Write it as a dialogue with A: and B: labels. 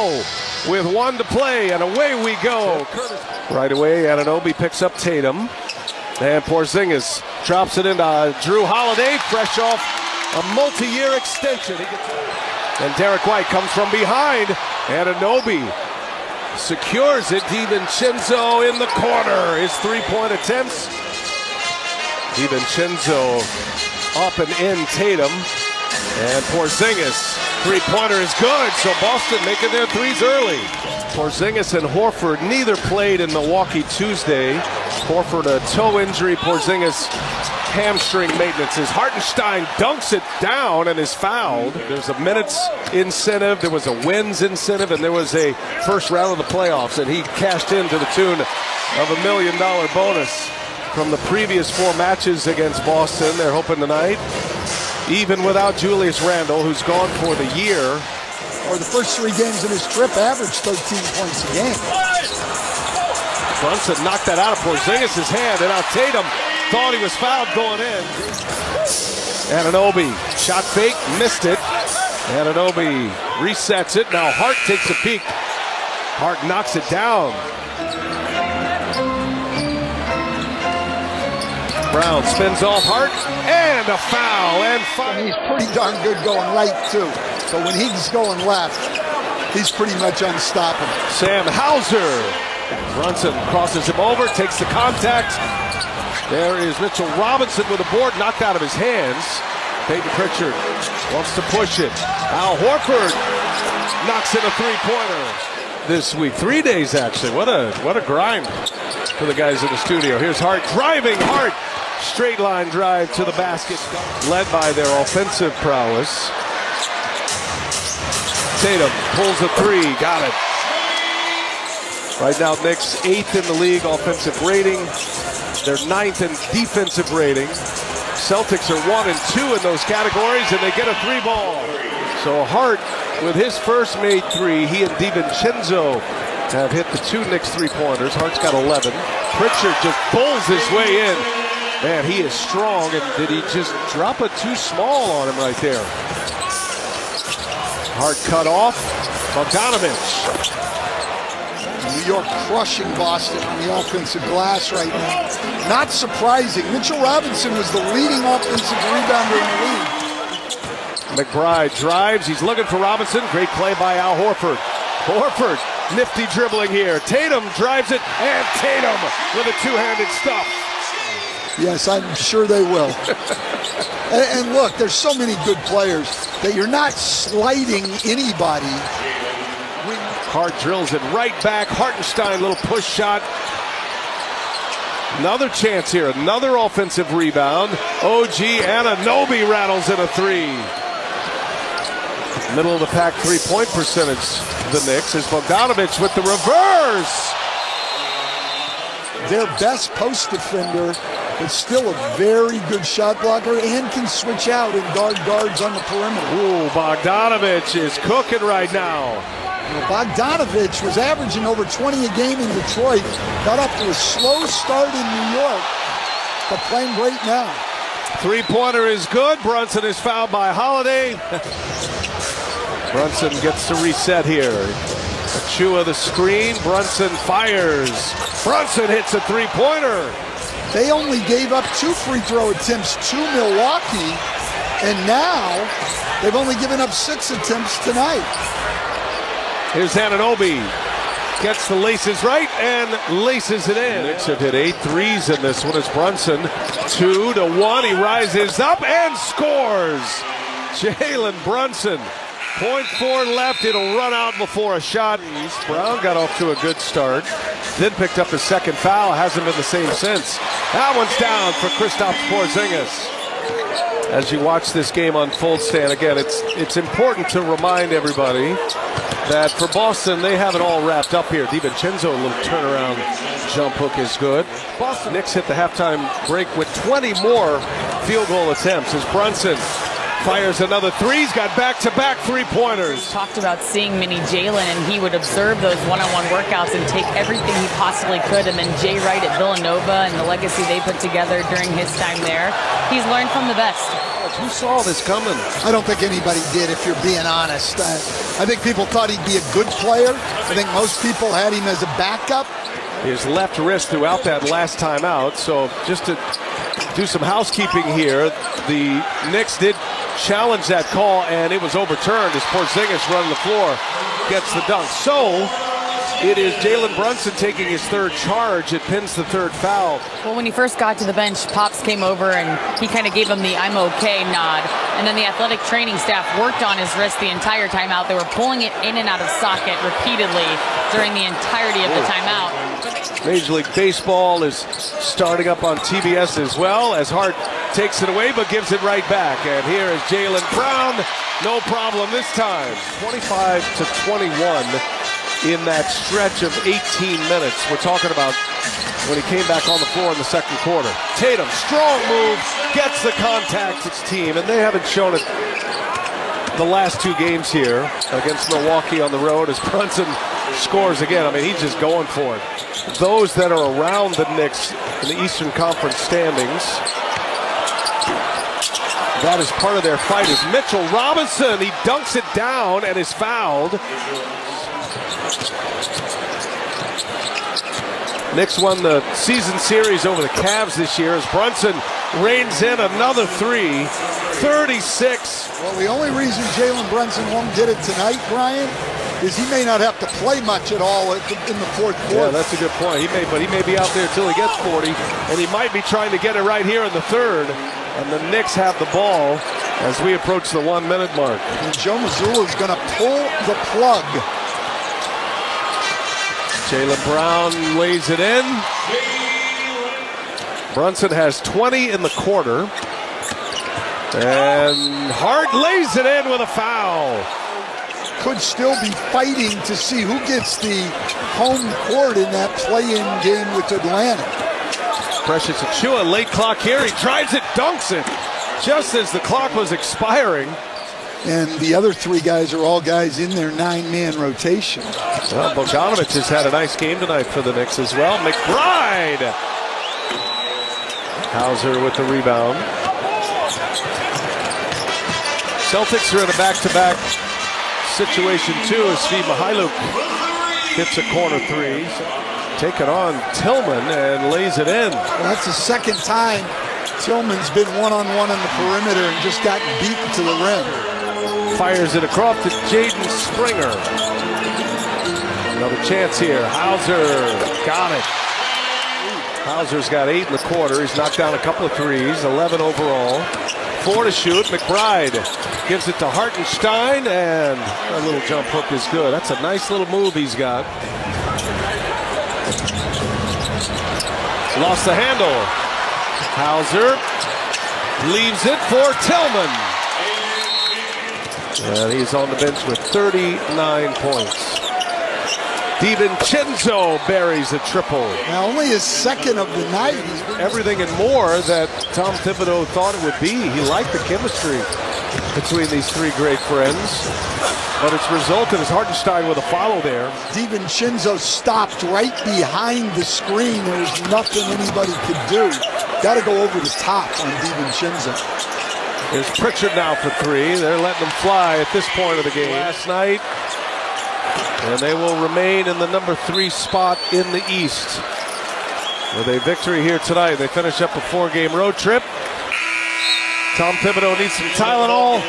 A: go with 1 to play, and away we go. Right away, Anunoby picks up Tatum, and Porzingis drops it into Drew Holiday, fresh off a multi-year extension. And Derek White comes from behind. Anunoby secures it. DiVincenzo in the corner. His three-point attempts. DiVincenzo up and in Tatum. And Porzingis, three-pointer is good. So Boston making their threes early. Porzingis and Horford neither played in Milwaukee Tuesday. Horford a toe injury. Porzingis hamstring maintenance. As Hartenstein dunks it down and is fouled. There's a minutes incentive, there was a wins incentive, and there was a first round of the playoffs, and he cashed in to the tune of $1 million bonus from the previous 4 matches against Boston. They're hoping tonight, even without Julius Randle, who's gone for the year.
B: Or the first 3 games of his trip averaged 13 points a game.
A: Brunson knocked that out of Porzingis' hand, and now Tatum thought he was fouled going in. Anunoby, shot fake, missed it. Anunoby resets it. Now Hart takes a peek. Hart knocks it down. Brown spins off Hart, and a foul, and
B: he's pretty darn good going right, too. So when he's going left, he's pretty much unstoppable.
A: Sam Hauser. Brunson crosses him over, takes the contact. There is Mitchell Robinson with a board knocked out of his hands. Peyton Pritchard wants to push it. Al Horford knocks in a three-pointer this week. 3 days, actually. What a grind for the guys in the studio. Here's Hart driving. Hart, straight line drive to the basket. Led by their offensive prowess. Tatum pulls a 3. Got it. Right now, Knicks 8th in the league offensive rating. They're 9th in defensive rating. Celtics are 1 and 2 in those categories, and they get a 3-ball. So Hart, with his first made 3, he and DiVincenzo have hit the 2 Knicks 3-pointers. Hart's got 11. Pritchard just pulls his way in. Man, he is strong, and did he just drop a too small on him right there? Hart cut off. Bogdanovich.
B: New York crushing Boston on the offensive glass right now. Not surprising. Mitchell Robinson was the leading offensive rebounder in the league.
A: McBride drives. He's looking for Robinson. Great play by Al Horford. Horford, nifty dribbling here. Tatum drives it, and Tatum with a two-handed stuff.
B: Yes, I'm sure they will. And look, there's so many good players that you're not slighting anybody.
A: Hart drills it right back. Hartenstein, little push shot. Another chance here. Another offensive rebound. OG Anunoby rattles in a 3. Middle of the pack three-point percentage, the Knicks, is Bogdanovich with the reverse.
B: Their best post defender, but still a very good shot blocker and can switch out and guard guards on the perimeter.
A: Ooh, Bogdanovich is cooking right now.
B: Bogdanovich was averaging over 20 a game in Detroit. Got up to a slow start in New York, but playing great now.
A: Three-pointer is good. Brunson is fouled by Holiday. Brunson gets to reset here. Achua the screen. Brunson fires. Brunson hits a three-pointer.
B: They only gave up 2 free throw attempts to Milwaukee, and now they've only given up 6 attempts tonight.
A: Here's Anunoby. Gets the laces right and laces it in. Knicks have hit 8 threes in this one. It's Brunson. 2 to 1. He rises up and scores. Jalen Brunson. 0.4 left. It'll run out before a shot. Brown got off to a good start. Then picked up his second foul. Hasn't been the same since. That one's down for Kristaps Porzingis. As you watch this game unfold, Stan, again, it's important to remind everybody that for Boston, they have it all wrapped up here. DiVincenzo, a little turnaround jump hook is good. Boston Knicks hit the halftime break with 20 more field goal attempts as Brunson fires another 3. He's got back-to-back three-pointers.
C: Talked about seeing mini Jalen, and he would observe those one-on-one workouts and take everything he possibly could. And then Jay Wright at Villanova and the legacy they put together during his time there. He's learned from the best.
A: Who saw this coming?
B: I don't think anybody did, if you're being honest. I think people thought he'd be a good player. I think most people had him as a backup.
A: His left wrist throughout that last time out. So just to do some housekeeping here, the Knicks did challenge that call, and it was overturned as Porzingis running the floor gets the dunk. So it is Jalen Brunson taking his third charge. It pins the third foul.
C: Well, when he first got to the bench, Pops came over and he kind of gave him the "I'm okay" nod. And then the athletic training staff worked on his wrist the entire timeout. They were pulling it in and out of socket repeatedly during the entirety of the timeout.
A: Major League Baseball is starting up on TBS as well, as Hart takes it away but gives it right back. And here is Jaylen Brown. No problem this time. 25-21 in that stretch of 18 minutes. We're talking about when he came back on the floor in the second quarter. Tatum, strong move, gets the contact to his team, and they haven't shown it the last two games here against Milwaukee on the road as Brunson scores again. I mean, he's just going for it. Those that are around the Knicks in the Eastern Conference standings, that is part of their fight, is Mitchell Robinson. He dunks it down and is fouled. Knicks won the season series over the Cavs this year as Brunson reins in another three. 36.
B: Well, the only reason Jalen Brunson won't get it tonight, Brian, is he may not have to play much at all in the fourth quarter.
A: Yeah, that's a good point. But he may be out there until he gets 40, and he might be trying to get it right here in the third. And the Knicks have the ball as we approach the 1 minute mark.
B: And Joe Mazzulla is going to pull the plug.
A: Jaylen Brown lays it in. Brunson has 20 in the quarter. And Hart lays it in with a foul.
B: Could still be fighting to see who gets the home court in that play-in game with Atlanta.
A: Precious Achiuwa, late clock here. He drives it, dunks it, just as the clock was expiring.
B: And the other three guys are all guys in their 9-man rotation.
A: Well, Bogdanovich has had a nice game tonight for the Knicks as well. McBride. Hauser with the rebound. Celtics are in a back-to-back situation too as Steve Mihailuk hits a corner three. Taking on Tillman and lays it in.
B: Well, that's the second time Tillman's been one-on-one on the perimeter and just gotten beaten to the rim.
A: Fires it across to Jaden Springer. Another chance here. Hauser got it. Hauser's got 8 in the quarter. He's knocked down a couple of threes, 11 overall. 4 to shoot. McBride gives it to Hartenstein, and a little jump hook is good. That's a nice little move he's got. Lost the handle. Hauser leaves it for Tillman. And he's on the bench with 39 points. DiVincenzo buries a triple.
B: Now only his second of the night.
A: Everything and more that Tom Thibodeau thought it would be. He liked the chemistry between these three great friends. But it's resulted as Hartenstein with a follow there.
B: DiVincenzo stopped right behind the screen. There was nothing anybody could do. Got to go over the top on DiVincenzo.
A: There's Pritchard now for three. They're letting them fly at this point of the game. Last night. And they will remain in the number 3 spot in the East. With a victory here tonight, they finish up a 4-game road trip. Tom Thibodeau needs some Tylenol.